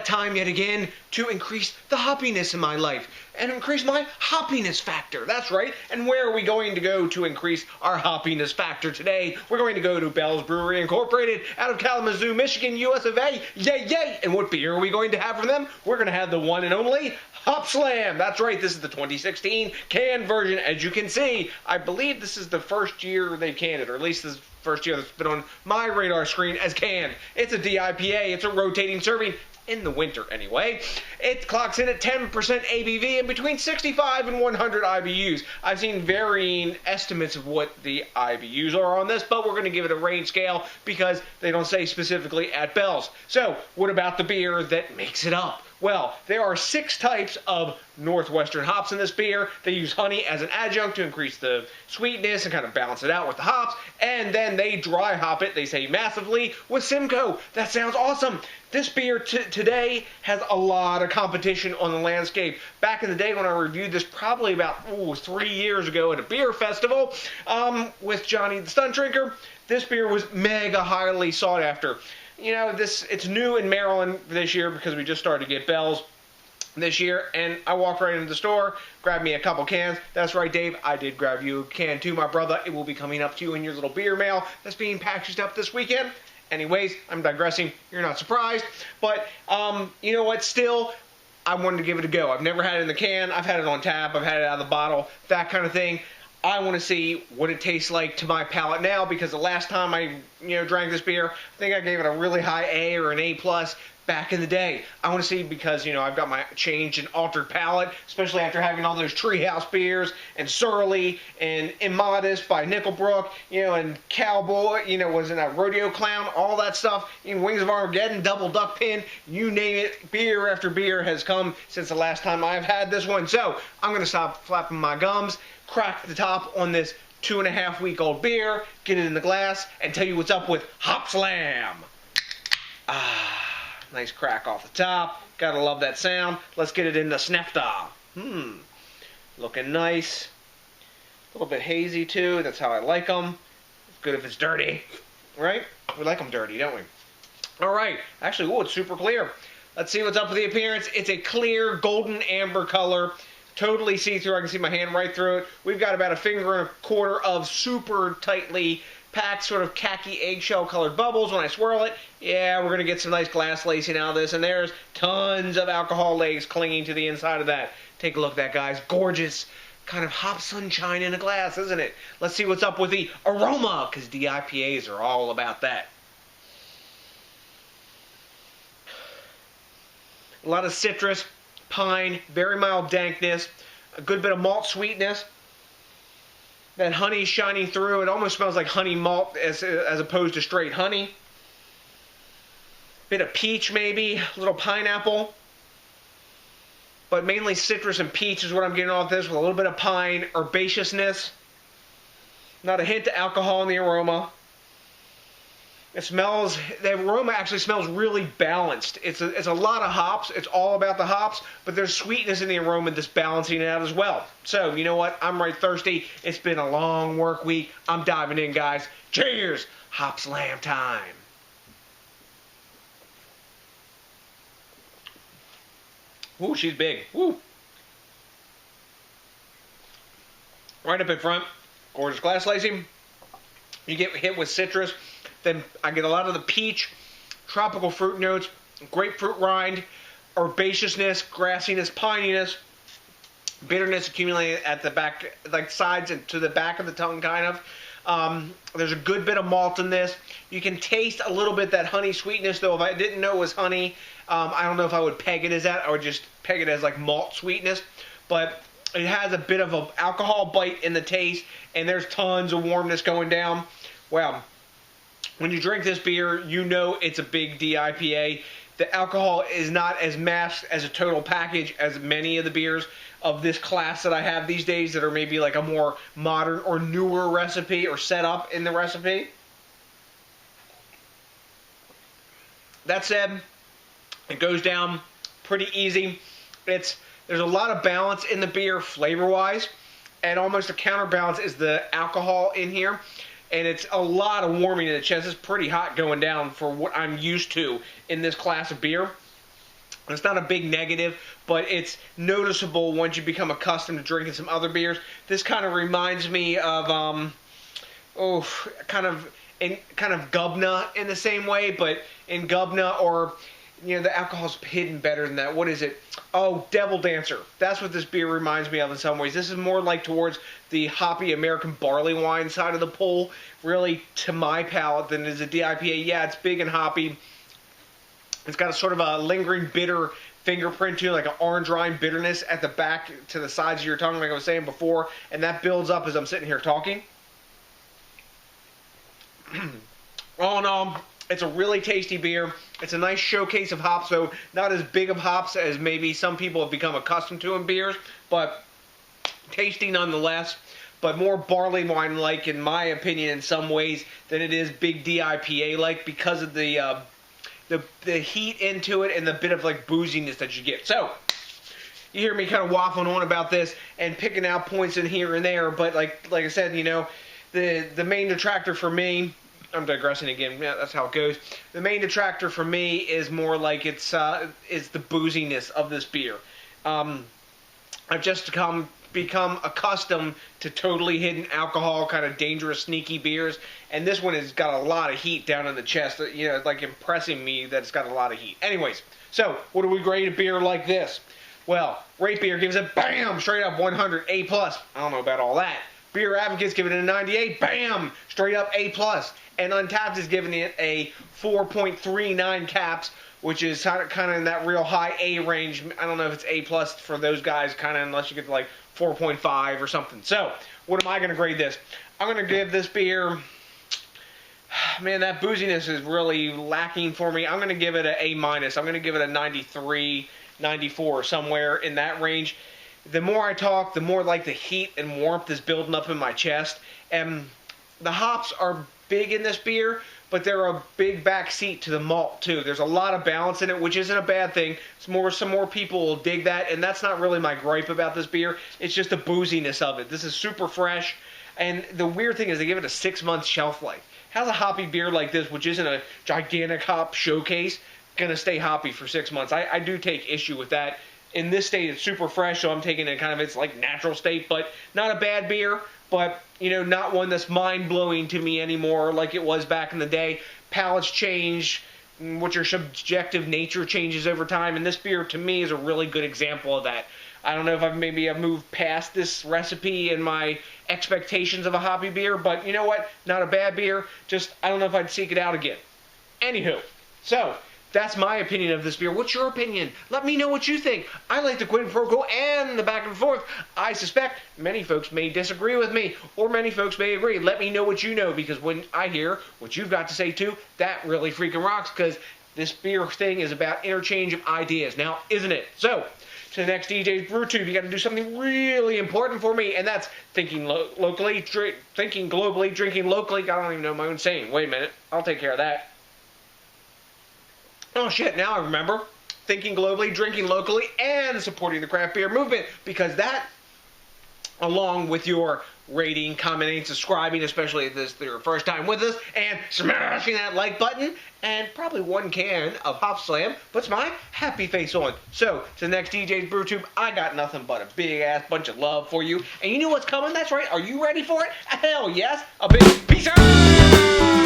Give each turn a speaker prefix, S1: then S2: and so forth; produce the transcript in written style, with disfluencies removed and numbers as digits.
S1: time yet again to increase the hoppiness in my life and increase my hoppiness factor. That's right. And where are we going to go to increase our hoppiness factor today? We're going to go to Bells Brewery Incorporated out of Kalamazoo, Michigan, US of A. Yay, yay! And what beer are we going to have from them? We're going to have the one and only Hopslam. That's right, this is the 2016 canned version. As you can see, I believe this is the first year they've canned it, or at least this is the first year that's been on my radar screen as canned. It's a DIPA, it's a rotating serving, in the winter anyway. It clocks in at 10% ABV and between 65 and 100 IBUs. I've seen varying estimates of what the IBUs are on this, but we're going to give it a range scale because they don't say specifically at Bells. So, what about the beer that makes it up? Well, there are 6 types of Northwestern hops in this beer. They use honey as an adjunct to increase the sweetness and kind of balance it out with the hops. And then they dry hop it, they say massively, with Simcoe. That sounds awesome. This beer today has a lot of competition on the landscape. Back in the day when I reviewed this probably about 3 years ago at a beer festival with Johnny the Stunt Drinker, this beer was mega highly sought after. You know, it's new in Maryland this year because we just started to get Bells this year, and I walked right into the store, grabbed me a couple cans. That's right, Dave, I did grab you a can too, my brother. It will be coming up to you in your little beer mail that's being packaged up this weekend. Anyways, I'm digressing. You're not surprised. But, you know what, still, I wanted to give it a go. I've never had it in the can. I've had it on tap. I've had it out of the bottle, that kind of thing. I want to see what it tastes like to my palate now, because the last time I drank this beer, I think I gave it a really high A or an A+. Back in the day. I want to see, because, I've got my changed and altered palate, especially after having all those Treehouse beers, and Surly, and Immodest by Nickelbrook, and Cowboy, wasn't that Rodeo Clown, all that stuff, Wings of Armageddon, Double Duck Pin, you name it, beer after beer has come since the last time I've had this one. So, I'm going to stop flapping my gums, crack the top on this 2.5-week-old beer, get it in the glass, and tell you what's up with Hopslam. Nice crack off the top. Gotta love that sound. Let's get it in the snefta. Looking nice. A little bit hazy too. That's how I like them. It's good if it's dirty. Right? We like them dirty, don't we? Alright. Actually, it's super clear. Let's see what's up with the appearance. It's a clear golden amber color. Totally see-through. I can see my hand right through it. We've got about 1.25 fingers of super tightly packed, sort of khaki eggshell colored bubbles when I swirl it. Yeah, we're going to get some nice glass lacing out of this, and there's tons of alcohol legs clinging to the inside of that. Take a look at that, guys. Gorgeous kind of hop sunshine in a glass, isn't it? Let's see what's up with the aroma, because DIPAs are all about that. A lot of citrus, pine, very mild dankness, a good bit of malt sweetness. That honey shining through. It almost smells like honey malt as opposed to straight honey. Bit of peach maybe, a little pineapple. But mainly citrus and peach is what I'm getting off this, with a little bit of pine, herbaceousness. Not a hint of alcohol in the aroma. The aroma actually smells really balanced. It's a lot of hops. It's all about the hops, but there's sweetness in the aroma that's balancing it out as well. So, you know what? I'm right thirsty. It's been a long work week. I'm diving in, guys. Cheers! Hopslam time. Ooh, she's big. Woo! Right up in front. Gorgeous glass lacing. You get hit with citrus. Then I get a lot of the peach, tropical fruit notes, grapefruit rind, herbaceousness, grassiness, pininess, bitterness accumulating at the back, like sides and to the back of the tongue, kind of. There's a good bit of malt in this. You can taste a little bit that honey sweetness, though. If I didn't know it was honey, I don't know if I would peg it as that. I would just peg it as like malt sweetness. But it has a bit of an alcohol bite in the taste, and there's tons of warmness going down. Wow. When you drink this beer, you know it's a big DIPA. The alcohol is not as masked as a total package as many of the beers of this class that I have these days that are maybe like a more modern or newer recipe or setup in the recipe. That said, it goes down pretty easy. There's a lot of balance in the beer flavor-wise, and almost a counterbalance is the alcohol in here. And it's a lot of warming in the chest. It's pretty hot going down for what I'm used to in this class of beer. It's not a big negative, but it's noticeable once you become accustomed to drinking some other beers. This kind of reminds me of, kind of Gubna in the same way, but in Gubna, or, the alcohol's hidden better than that. What is it? Oh, Devil Dancer. That's what this beer reminds me of in some ways. This is more like towards the hoppy American barley wine side of the pool, really, to my palate, than it is a DIPA. Yeah, it's big and hoppy. It's got a sort of a lingering bitter fingerprint to it, like an orange rind bitterness at the back to the sides of your tongue, like I was saying before, and that builds up as I'm sitting here talking. All in all, it's a really tasty beer. It's a nice showcase of hops, so not as big of hops as maybe some people have become accustomed to in beers, but tasty nonetheless. But more barley wine-like, in my opinion, in some ways, than it is big DIPA-like, because of the heat into it and the bit of like booziness that you get. So you hear me kind of waffling on about this and picking out points in here and there, but like I said, the main detractor for me, I'm digressing again, yeah, that's how it goes. The main detractor for me is more like is the booziness of this beer. I've just become accustomed to totally hidden alcohol, kind of dangerous, sneaky beers, and this one has got a lot of heat down in the chest, like impressing me that it's got a lot of heat. Anyways, so what do we grade a beer like this? Well, Rate Beer gives it, bam, straight up 100, A+. I don't know about all that. Beer Advocates give it a 98, bam, straight up A+. And Untapped is giving it a 4.39 caps, which is kind of in that real high A range. I don't know if it's A+ for those guys, kind of, unless you get to like 4.5 or something. So, what am I going to grade this? I'm going to give this beer, man, that booziness is really lacking for me. I'm going to give it an A-. I'm going to give it a 93, 94, somewhere in that range. The more I talk, the more like the heat and warmth is building up in my chest. And the hops are big in this beer, but they're a big backseat to the malt too. There's a lot of balance in it, which isn't a bad thing. Some more people will dig that, and that's not really my gripe about this beer. It's just the booziness of it. This is super fresh, and the weird thing is they give it a 6-month shelf life. How's a hoppy beer like this, which isn't a gigantic hop showcase, gonna stay hoppy for 6 months? I do take issue with that. In this state, it's super fresh, so I'm taking it kind of its like natural state, but not a bad beer. But, not one that's mind-blowing to me anymore like it was back in the day. Palates change, what your subjective nature changes over time, and this beer, to me, is a really good example of that. I don't know if I've moved past this recipe and my expectations of a hoppy beer, but you know what? Not a bad beer, just I don't know if I'd seek it out again. Anywho, so that's my opinion of this beer. What's your opinion? Let me know what you think. I like the quid pro quo and the back and forth. I suspect many folks may disagree with me, or many folks may agree. Let me know what you know, because when I hear what you've got to say too, that really freaking rocks, because this beer thing is about interchange of ideas. Now, isn't it? So, to the next DJs BrewTube, you got to do something really important for me, and that's thinking locally, thinking globally, drinking locally. I don't even know my own saying. Wait a minute. I'll take care of that. Oh shit, now I remember. Thinking globally, drinking locally, and supporting the craft beer movement. Because that, along with your rating, commenting, subscribing, especially if this is your first time with us, and smashing that like button, and probably one can of Hopslam, puts my happy face on. So, to the next DJs BrewTube, I got nothing but a big-ass bunch of love for you. And you know what's coming? That's right. Are you ready for it? Hell yes. A big peace out!